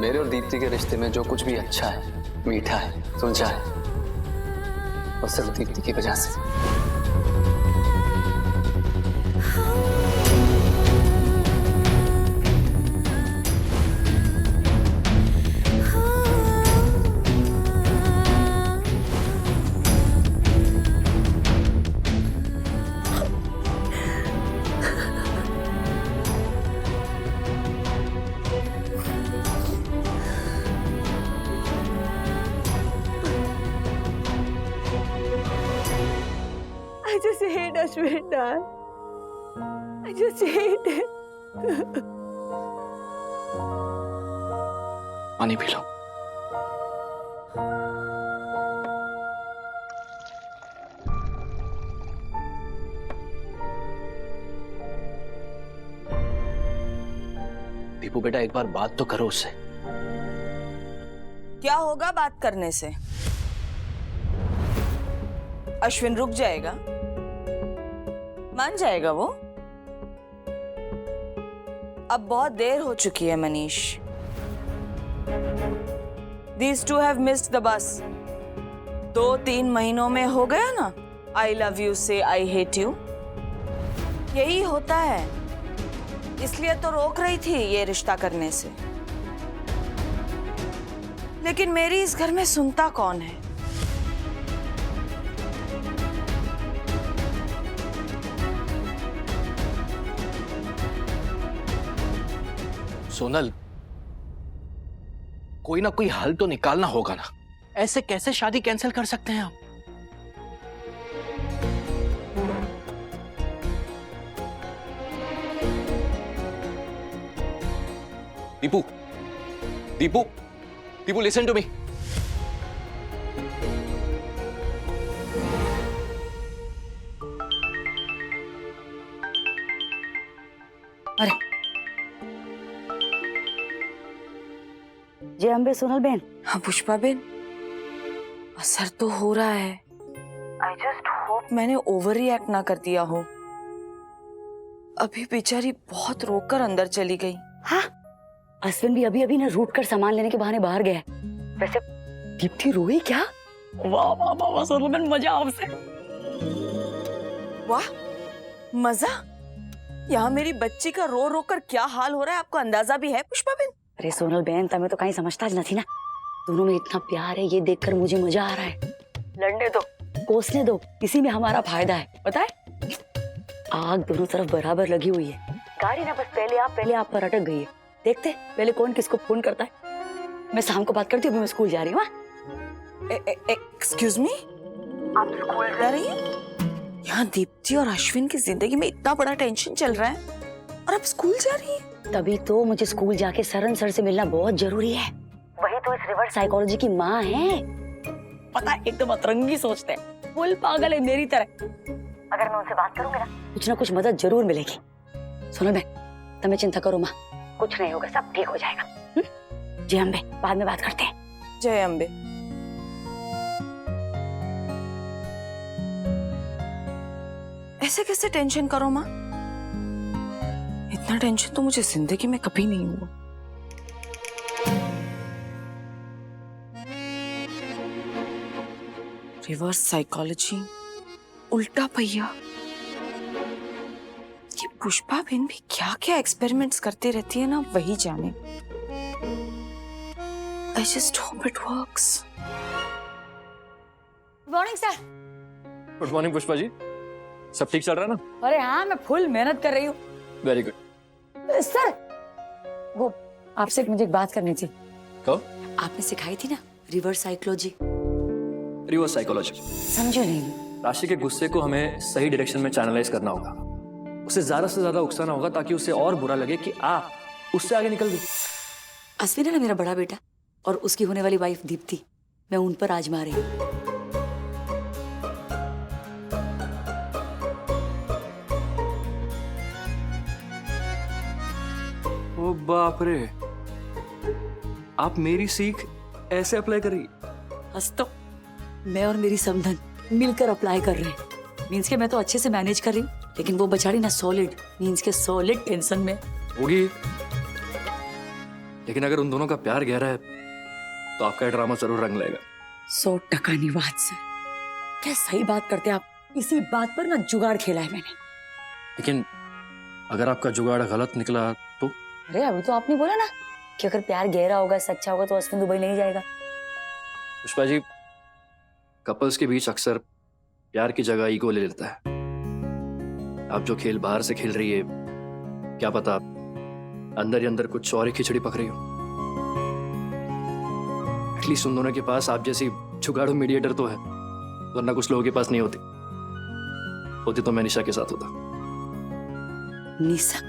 मेरे और दीप्ति के रिश्ते में जो कुछ भी अच्छा है, मीठा है, सुलझा है, वो सिर्फ दीप्ति की वजह से। I just hate Ashwin, Dad. I just hate it. पानी पी लो। दीपू बेटा, एक बार बात तो करो उससे। क्या होगा बात करने से? अश्विन रुक जाएगा, मान जाएगा वो। अब बहुत देर हो चुकी है Manish. These two have missed the bus. 2-3 महीनों में हो गया ना I love you से I hate you। यही होता है, इसलिए तो रोक रही थी ये रिश्ता करने से। लेकिन मेरी इस घर में सुनता कौन है? सोनल, कोई ना कोई हल तो निकालना होगा ना। ऐसे कैसे शादी कैंसिल कर सकते हैं आप? Deepu, Deepu, Deepu, listen to me. अरे जय अम्बे सोनल बहन। हाँ पुष्पा बेन, असर तो हो रहा है। आई जस्ट होप मैंने ओवर रिएक्ट ना कर दिया हो। अभी बेचारी बहुत रोककर अंदर चली गई। हाँ, अश्विन भी अभी अभी ना रूट कर सामान लेने के बहाने बाहर गया है। वैसे दीप्ति रोई क्या? वाह वाह वाह वाह सोनल बहन, मजा आपसे। वाह मजा? यहाँ मेरी बच्ची का रो रो कर क्या हाल हो रहा है आपको अंदाजा भी है पुष्पा बेन? अरे सोनल बहन, तमें तो कहीं समझता ज नहीं ना। दोनों में इतना प्यार है, ये देखकर मुझे मजा आ रहा है। लड़ने दो, कोसने दो, इसी में हमारा फायदा है, पता है? आग दोनों तरफ बराबर लगी हुई है। गाड़ी ना बस पहले आप पर अटक गई है। देखते पहले कौन किसको फोन करता है। मैं शाम को बात करती हूँ, अभी मैं स्कूल जा रही हूँ। एक्सक्यूज मी, आप स्कूल जा रही हैं? यहाँ दीप्ति और अश्विन की जिंदगी में इतना बड़ा टेंशन चल रहा है और आप स्कूल जा रही हैं? तभी तो मुझे स्कूल जाके सरन सर से मिलना बहुत जरूरी है। वही तो इस रिवर्स साइकोलॉजी की माँ है। पता है, एकदम अतरंगी सोचते हैं, फुल पागल है मेरी तरह। अगर मैं उनसे बात करूंगी ना कुछ मदद जरूर मिलेगी। सुनो मैं, तुम्हें चिंता करो माँ, कुछ नहीं होगा, सब ठीक हो जाएगा। जय अम्बे, बाद में बात करते हैं। जय अम्बे। ऐसे कैसे टेंशन करो माँ? इतना टेंशन तो मुझे जिंदगी में कभी नहीं हुआ। रिवर्स साइकोलॉजी, उल्टा पहिया। ये पुष्पा बहन भी क्या क्या एक्सपेरिमेंट्स करती रहती है ना, वही जाने। I just hope it works. Good morning sir. Good morning Pushpa ji, सब ठीक चल रहा है ना? अरे हाँ, मैं फुल मेहनत कर रही हूँ। Very good. सर, वो आपसे मुझे एक बात करनी थी। कहो। आपने सिखाई थी ना रिवर्स साइकोलॉजी। रिवर्स साइकोलॉजी समझो नहीं। राशि के गुस्से को हमें सही डायरेक्शन में चैनलाइज करना होगा। उसे ज्यादा से ज्यादा उकसाना होगा ताकि उसे और बुरा लगे कि आप उससे आगे निकल गई। अश्विन है ना मेरा बड़ा बेटा, और उसकी होने वाली वाइफ दीप्ति, मैं उन पर आजमा रही हूँ। ओ बाप रे, आप मेरी सीख ऐसे अप्लाई करी? हंस तो, मैं और मेरी समधन मिलकर अप्लाई कर रहे हैं। मीन्स के मैं तो अच्छे से मैनेज कर रही हूँ, लेकिन वो बेचारी ना सॉलिड, मीन्स के सॉलिड टेंशन में होगी। लेकिन अगर उन दोनों का प्यार गहरा है तो आपका ये ड्रामा जरूर रंग लेगा। 100% निवाज सर, क्या सही बात करते आप। इसी बात पर ना जुगाड़ खेला है मैंने। लेकिन अगर आपका जुगाड़ गलत निकला तो? अरे अभी तो आपने बोला ना कि अगर प्यार गहरा होगा, सच्चा होगा तो अश्विन दुबई नहीं जाएगा। पुष्पा जी, कपल्स के बीच अक्सर प्यार की जगह ईगो ले लेता है। आप जो खेल बाहर से खेल रही है, क्या पता अंदर ही अंदर कुछ और ही खिचड़ी पक रही हो। एटलीस्ट उन दोनों के पास आप जैसी जुगाड़ू मीडिएटर तो है, वरना कुछ लोगों के पास नहीं होती तो मैं निशा के साथ होता। निशा?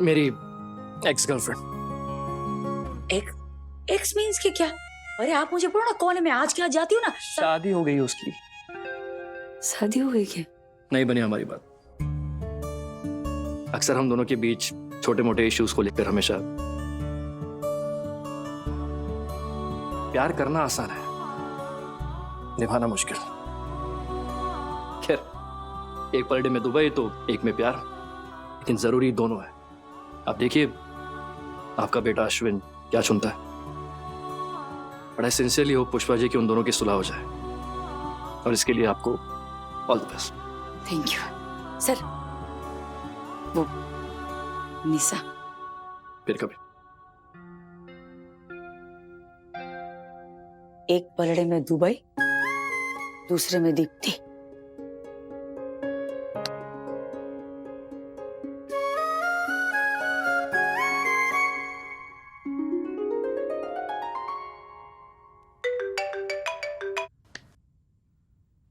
मेरी एक्स गर्लफ्रेंड। एक्स मींस के क्या? अरे आप मुझे बोलो ना कौन है, मैं आज के आज जाती हूँ ना। शादी हो गई उसकी। शादी हो गई क्या? नहीं बनी हमारी बात। अक्सर हम दोनों के बीच छोटे मोटे इश्यूज को लेकर हमेशा। प्यार करना आसान है, निभाना मुश्किल। खैर, एक पर डे में दुबई तो एक में प्यार, लेकिन जरूरी दोनों है। आप देखिए आपका बेटा अश्विन क्या चुनता है। बड़ा सिंसियरली हो पुष्पा जी कि उन दोनों की सुलह हो जाए, और इसके लिए आपको all the best. Thank you sir. वो निशा फिर कभी। एक पलड़े में दुबई, दूसरे में दीप्ति।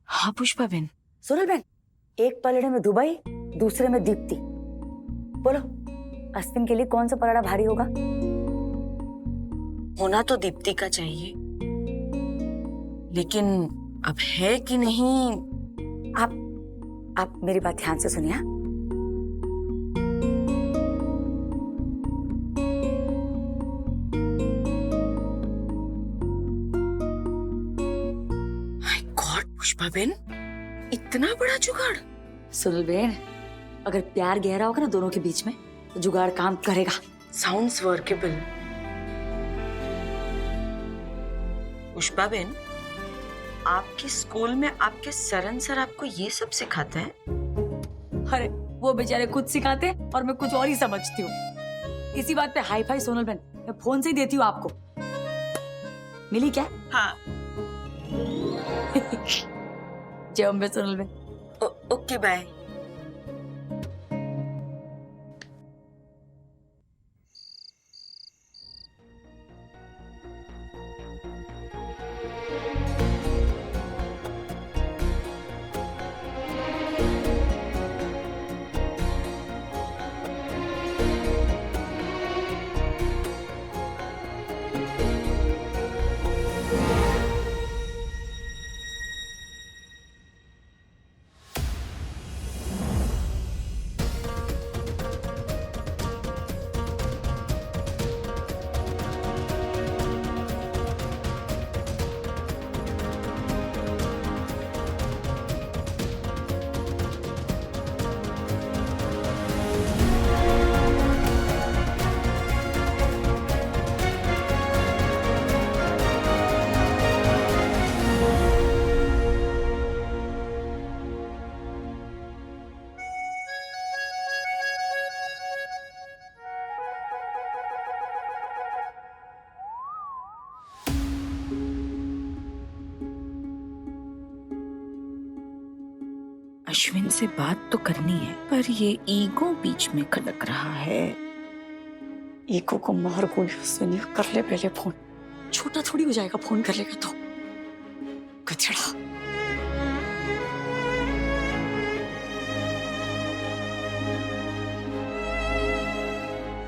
हाँ पुष्पा बहन। सोनल बहन, एक पलड़े में दुबई, दूसरे में दीप्ति। बोलो अश्विन के लिए कौन सा पलड़ा भारी होगा? होना तो दीप्ति का चाहिए, लेकिन अब है कि नहीं। आप मेरी बात ध्यान से सुनिए। माय गॉड पुष्पा बहन, इतना बड़ा जुगाड़। सोनल बहन, अगर प्यार गहरा होगा ना दोनों के बीच में तो जुगाड़ काम करेगा। Sounds workable. पुष्पा बहन, आपके स्कूल में आपके सरन सर आपको ये सब सिखाते हैं? अरे वो बेचारे खुद सिखाते हैं और मैं कुछ और ही समझती हूँ। इसी बात पे हाई फाई सोनल बहन, मैं फोन से ही देती हूँ आपको। मिली क्या? हाँ। जय अम्बे सोनल बहन। Okay bye. अश्विन से बात तो करनी है, पर ये ईगो बीच में खटक रहा है। ईगो को मार गोली अश्विन, कर ले पहले फोन। छोटा थोड़ी हो जाएगा फोन कर लेगा तो। कचड़ा।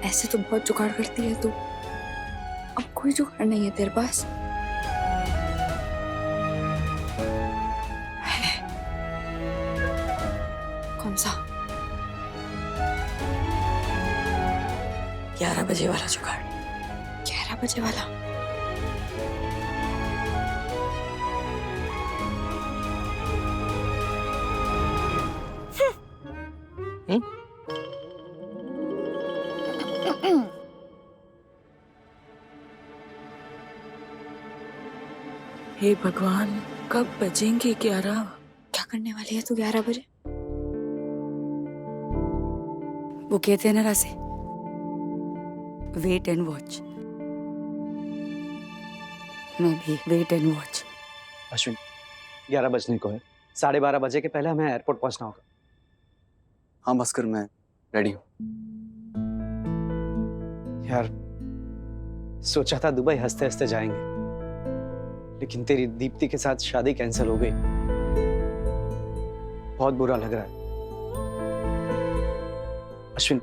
ऐसे तो बहुत जुगाड़ करती है तू, अब कोई जुगाड़ नहीं है तेरे पास? कौन सा? 11 बजे वाला जुगाड़। 11 बजे वाला? हे भगवान, कब बजेंगे 11? क्या करने वाली है तू 11 बजे? वो कहते हैं ना रासे, वेट एंड वॉच। मैं भी वेट एंड वॉच। अश्विन, 11 बजने को है। 12:30 बजे के पहले हमें एयरपोर्ट पहुंचना होगा। हाँ भास्कर, मैं रेडी हूँ। यार, सोचा था दुबई हंसते हंसते जाएंगे, लेकिन तेरी दीप्ति के साथ शादी कैंसिल हो गई। बहुत बुरा लग रहा है। अश्विन,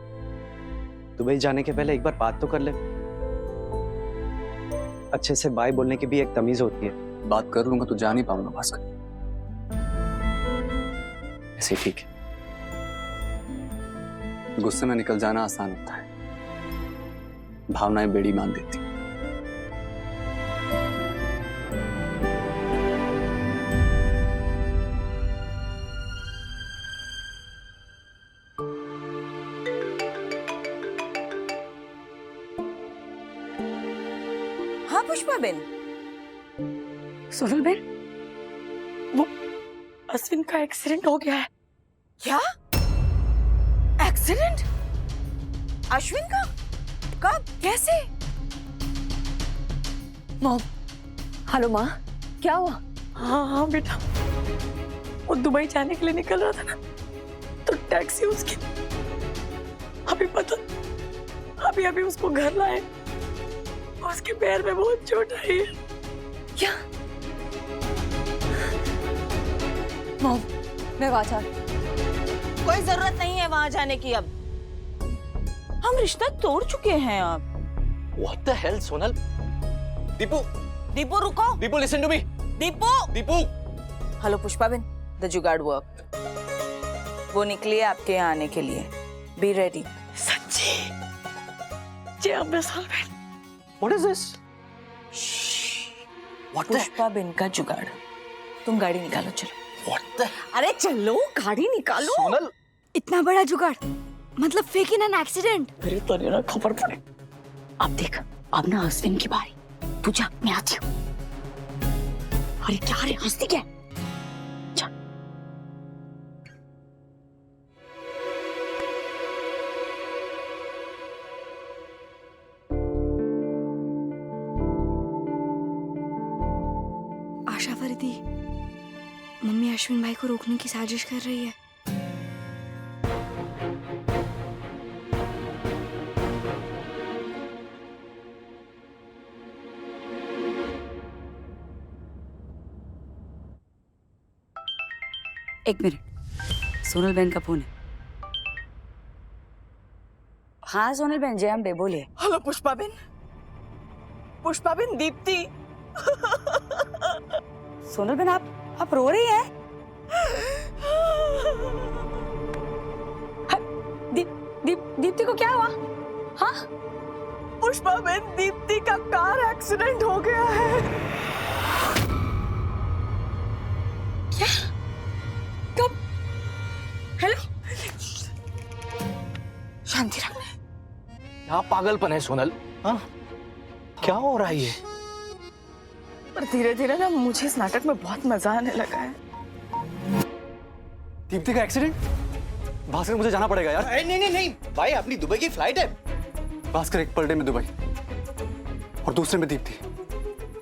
दुबई जाने के पहले एक बार बात तो कर ले। अच्छे से बाय बोलने की भी एक तमीज होती है। बात कर लूंगा तो जा नहीं पाऊंगा भास्कर। ऐसे ही ठीक है। गुस्से में निकल जाना आसान होता है, भावनाएं बेड़ी बांध देती। हाँ पुष्पा बेन, सोनल बहन, वो अश्विन का एक्सीडेंट हो गया है। क्या एक्सीडेंट? अश्विन का? कब? कैसे? मॉम, हेलो माँ, क्या हुआ? हाँ बेटा, वो दुबई जाने के लिए निकल रहा था ना, तो टैक्सी उसकी अभी उसको घर लाए, उसके पैर में बहुत चोट आई है। क्या? मॉम, मैं वहां जा। कोई जरूरत नहीं है वहां जाने की। अब हम रिश्ता तोड़ चुके हैं। अब What the hell, Sonal? Deepu, Deepu रुको। Deepu, listen to me. Deepu. Deepu, hello Pushpa Ben, the जुगाड़ वर्क। वो निकली है आपके यहाँ आने के लिए। Be ready. सच्ची? जय अम्बे सोनल बहन। What is this? what the? Pushpa Ben का जुगाड़। तुम गाड़ी निकालो, चलो। What the? अरे चलो, गाड़ी निकालो। सोनल, इतना बड़ा जुगाड़, मतलब फेक इन एन एक्सीडेंट। मेरे तो नहीं ना खबर पड़े। अब देख, अब ना अश्विन की बारी। तू जा, मैं आती हूँ। अरे क्या रे, हंसती क्या? जा। आशा फरीदी, मम्मी अश्विन भाई को रोकने की साजिश कर रही है। एक मिनट, सोनल बहन का फोन है। हाँ सोनल बहन, जय अम्बे, बोलिए। Hello Pushpa Ben. Pushpa Ben, Deepti. Sonal बहन, आप रो रही हैं? दीप्ति को क्या हुआ? हाँ पुष्पा बेन, दीप्ति का कार एक्सीडेंट हो गया है। क्या? कब? हेलो, शांति रखना। क्या पागलपन है सोनल? हाँ, क्या हो रहा है ये? पर धीरे धीरे ना मुझे इस नाटक में बहुत मजा आने लगा है। दीप्ति का एक्सीडेंट? भास्कर, मुझे जाना पड़ेगा यार। नहीं भाई, अपनी दुबई की फ्लाइट है। भास्कर, एक पलड़े में दुबई और दूसरे में दीप्ति,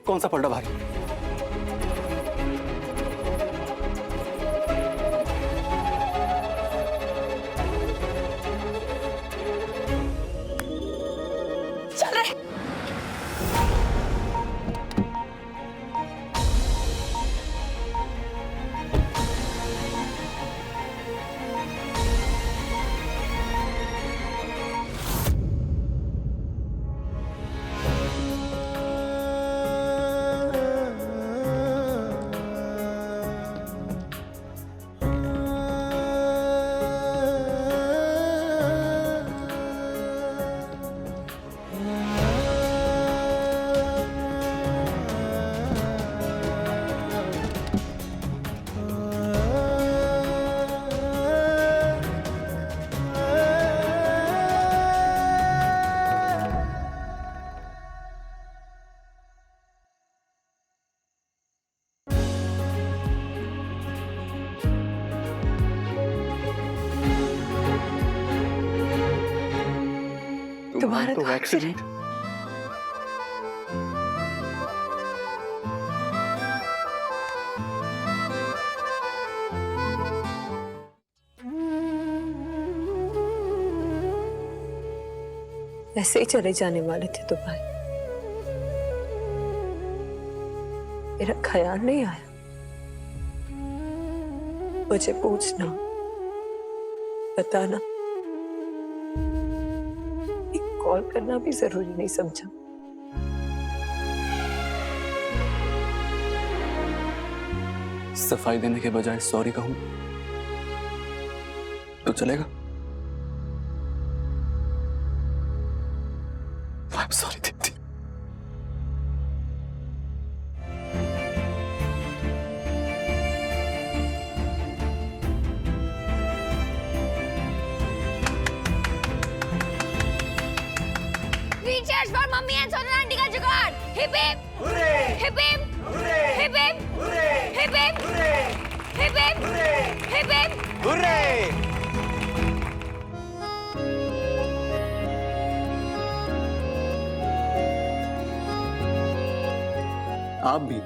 कौन सा पलड़ा भारी? चल रहे। भगवान तो एक्सीडेंट। ऐसे ही चले जाने वाले थे दुबई। मेरा ख्याल नहीं आया मुझे पूछना, बताना, एक कॉल करना भी जरूरी नहीं समझा। सफाई देने के बजाय सॉरी कहूं तो चलेगा? I'm sorry Deepti. Cheers for mummy and Sonal aunty का जुगाड़। Hip hip, hip hip, hip hip, hip hip, hip hip, hip hip। Hurray! आप भी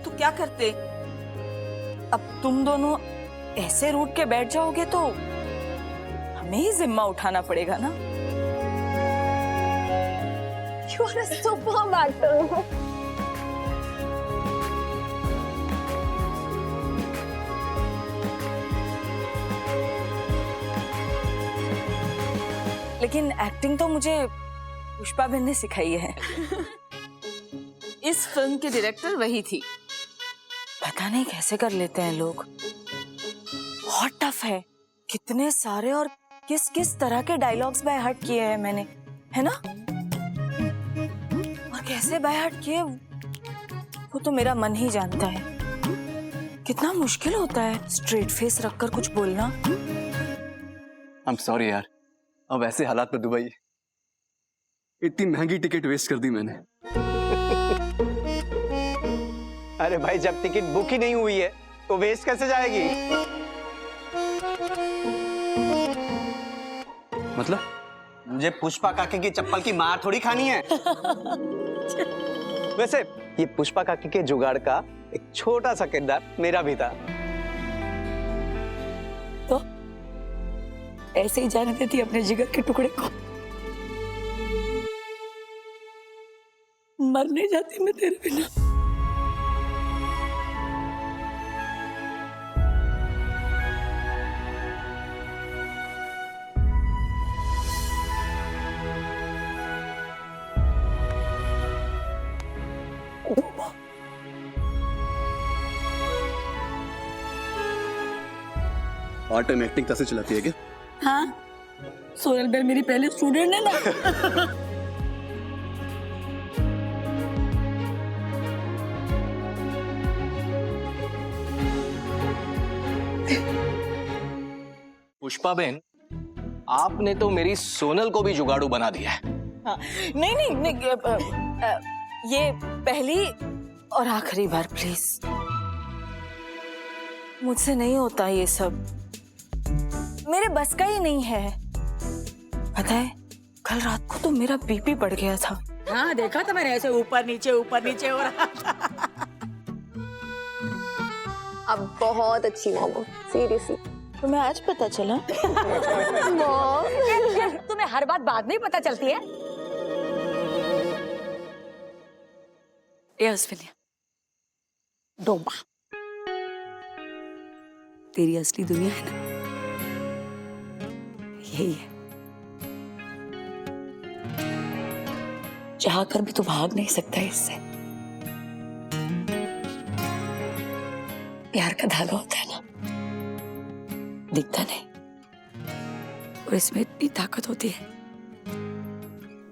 तो क्या करते? अब तुम दोनों ऐसे रूठ के बैठ जाओगे तो हमें ही जिम्मा उठाना पड़ेगा ना। You are a superb actor. लेकिन एक्टिंग तो मुझे पुष्पा बहन ने सिखाई है। इस फिल्म के डायरेक्टर वही थी। पता नहीं कैसे कर लेते हैं लोग। बहुत टफ है, कितने सारे और किस किस तरह के डायलॉग्स बाय हार्ट किए हैं मैंने, है ना? और कैसे बाय हार्ट किए वो तो मेरा मन ही जानता है। कितना मुश्किल होता है स्ट्रेट फेस रखकर कुछ बोलना। I'm sorry यार, अब ऐसे हालात में दुबई, इतनी महंगी टिकट वेस्ट कर दी मैंने। अरे भाई, जब टिकट बुक ही नहीं हुई है तो वेस्ट कैसे जाएगी? मतलब मुझे पुष्पा काकी की चप्पल की मार थोड़ी खानी है। वैसे ये पुष्पा काकी के जुगाड़ का एक छोटा सा किरदार मेरा भी था। तो ऐसे ही जाने देती अपने जिगर के टुकड़े को। मरने जाती मैं तेरे बिना। पार्ट टाइम एक्टिंग कैसे चलाती है क्या? हाँ, सोनल बेल मेरी पहले स्टूडेंट है ना। पुष्पा बहन, आपने तो मेरी सोनल को भी जुगाड़ू बना दिया है। हाँ, नहीं नहीं, ये पहली और आखिरी बार प्लीज। मुझसे नहीं होता ये सब, मेरे बस का ही नहीं है। पता है कल रात को तो मेरा बीपी बढ़ गया था। हाँ, देखा था मैंने, ऐसे ऊपर नीचे हो रहा था। अब बहुत अच्छी मॉम हो, सीरियसली। तुम्हें आज पता चला? तुम्हें हर बात बाद में ही पता चलती है। डोंबा, तेरी असली दुनिया है ना, यही है। चाह कर भी तो भाग नहीं सकता इससे। प्यार का धागा होता है ना, दिखता नहीं, और इसमें इतनी ताकत होती है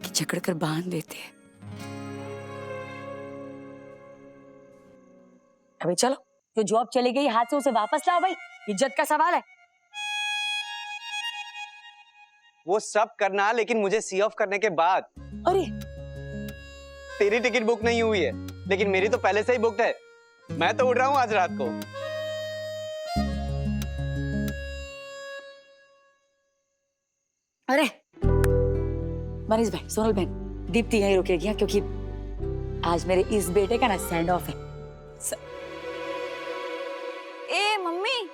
कि जकड़ कर बांध देती है। अभी चलो, जो जॉब चली गई हाथ से उसे वापस लाओ भाई, इज्जत का सवाल है। वो सब करना, लेकिन मुझे सी ऑफ करने के बाद। अरे तेरी टिकट बुक नहीं हुई है, लेकिन मेरी तो पहले से ही बुकड है। मैं तो उड़ रहा हूँ आज रात को। अरे मनीष भाई, सोनल बहन, दीप्ति यहीं रुकेगी हाँ, क्योंकि आज मेरे इस बेटे का ना सेंड ऑफ है। ए मम्मी,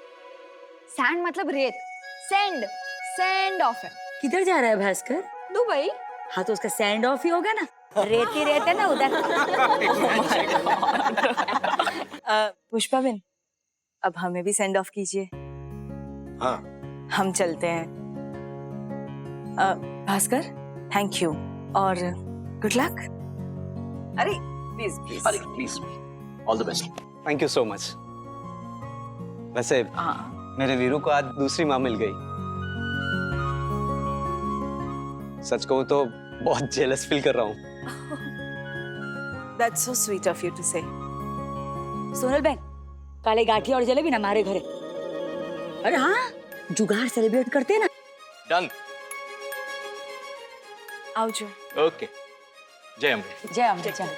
सैंड मतलब रेत, सेंड ऑफ है। किधर जा रहा है भास्कर? दुबई। हाँ तो उसका सेंड ऑफ ही होगा ना, रेती रहते ना उधर। पुष्पा बेन, अब हमें भी सेंड ऑफ कीजिए। हाँ। हम चलते हैं। भास्कर, थैंक यू और गुड लक। अरे प्लीज प्लीज। अरे please, all the best. Thank you so much. वैसे हाँ, मेरे वीरू को आज दूसरी माँ मिल गई। सच कहूँ तो बहुत जेलस फील कर रहा हूँ। That's so sweet of you to say. Sonal बहन, काले गाठिया और जलेबी ना हमारे घरे। अरे हाँ, जुगाड़ सेलिब्रेट करते हैं ना। डन। आओ जो। ओके, जय अम्बे। जय अम्बे, जय।